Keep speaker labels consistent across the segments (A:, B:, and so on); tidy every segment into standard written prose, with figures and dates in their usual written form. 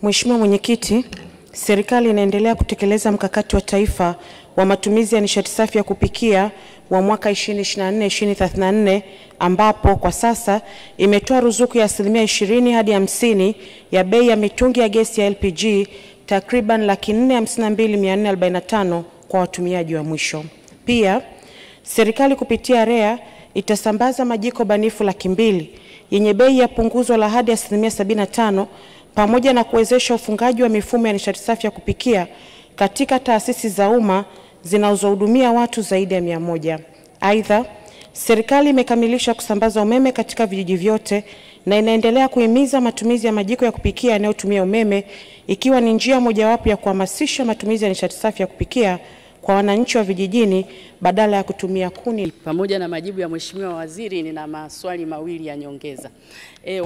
A: Mheshimiwa Mwenyekiti, serikali inaendelea kutekeleza mkakati wa taifa wa matumizi ya nishati safi ya kupikia wa mwaka 2024-2034 ambapo kwa sasa imetoa ruzuku ya 20% hadi 50% ya bei ya mitungi ya gesi ya LPG takriban 452,445 kwa watumiaji wa mwisho. Pia, serikali kupitia REA itasambaza majiko banifu 200,000 yenye bei ya punguzo la hadi 75% pamoja na kuwezesha ufungaji wa mifumo ya nishati safi ya kupikia katika taasisi za umma zinazohudumia watu zaidi ya 100. Aidha, serikali imekamilisha kusambaza umeme katika vijiji vyote na inaendelea kuhimiza matumizi ya majiko ya kupikia yanayotumia umeme, ikiwa ni njia mojawapo ya kuhamasisha matumizi ya nishati safi ya kupikia kwa wananchi wa vijijini badala ya kutumia kuni.
B: Pamoja na majibu ya Mheshimiwa Waziri, nina maswali mawili ya nyongeza.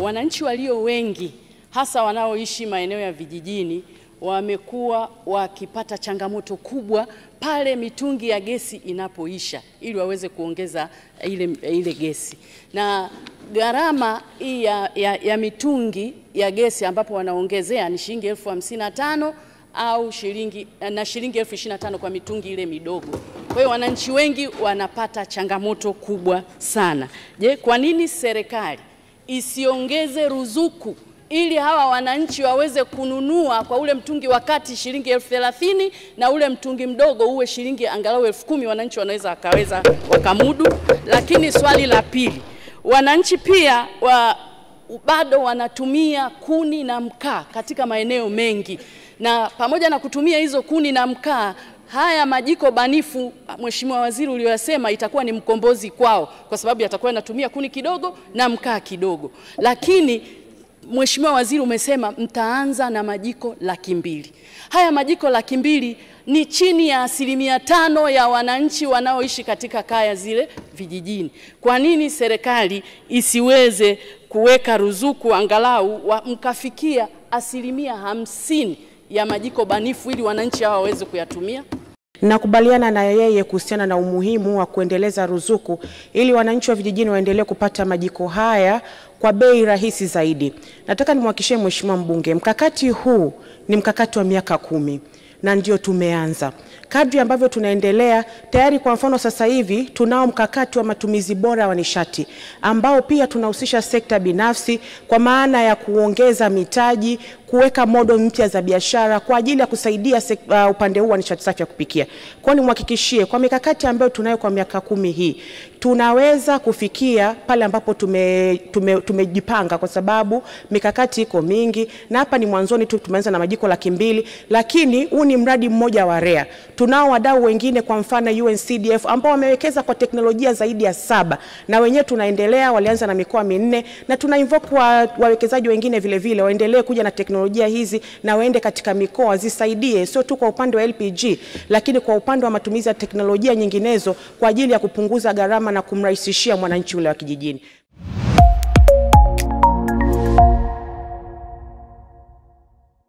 B: Wananchi walio wengi hasa wanaoishi maeneo ya vijijini wamekuwa wakipata changamoto kubwa pale mitungi ya gesi inapoisha ili waweze kuongeza ile gesi. Na gharama hii ya mitungi ya gesi ambapo wanaongezea ni shilingi 55,000 au shilingi 25,000 kwa mitungi ile midogo. Kwa hiyo wananchi wengi wanapata changamoto kubwa sana. Je, kwa nini serikali isiongeze ruzuku ili hawa wananchi waweze kununua kwa ule mtungi wakati shilingi 30,000 na ule mtungi mdogo uwe shilingi angalau 10,000, wananchi wanaweza wakamudu? Lakini swali la pili, wananchi pia bado wanatumia kuni na mkaa katika maeneo mengi, na pamoja na kutumia hizo kuni na mkaa, haya majiko banifu Mheshimiwa Waziri uliyosema itakuwa ni mkombozi kwao kwa sababu yatakuwa yanatumia kuni kidogo na mkaa kidogo. Lakini Mheshimiwa Waziri umesema mtaanza na majiko 200,000. Haya majiko 200,000 ni chini ya 5% ya wananchi wanaoishi katika kaya zile vijijini. Kwa nini serikali isiweze kuweka ruzuku angalau mkafikia 50% ya majiko banifu ili wananchi hawa waweze kuyatumia?
A: Nakubaliana na yeye kuhusiana na umuhimu wa kuendeleza ruzuku ili wananchi wa vijijini waendelee kupata majiko haya kwa bei rahisi zaidi. Nataka nimhakikishie Mheshimiwa mbunge, mkakati huu ni mkakati wa miaka 10 na ndio tumeanza. Kadri ambavyo tunaendelea, tayari kwa mfano sasa hivi tunao mkakati wa matumizi bora wa nishati ambao pia tunahusisha sekta binafsi kwa maana ya kuongeza mitaji, kuweka modo mpya za biashara kwa ajili ya kusaidia upande huu wa nishati safi ya kupikia. Kwa hiyo nimhakikishie kwa mikakati ambayo tunayo kwa miaka 10 hii tunaweza kufikia pale ambapo tumejipanga kwa sababu mikakati iko mingi, na hapa ni mwanzoni tu tumeanza na majiko 200,000, lakini huu ni mradi mmoja wa REA. Tunao wadau wengine kwa mfano UNCDF ambao wamewekeza kwa teknolojia zaidi ya 7 na wenyewe tunaendelea, walianza na mikoa 4 na tuna invoke wawekezaji wengine vile vile waendelee kuja na teknolojia hizi na waende katika mikoa zisaidie sio tu kwa upande wa LPG lakini kwa upande wa matumizi ya teknolojia nyinginezo kwa ajili ya kupunguza gharama na kumrahisishia mwananchi ule wa kijijini.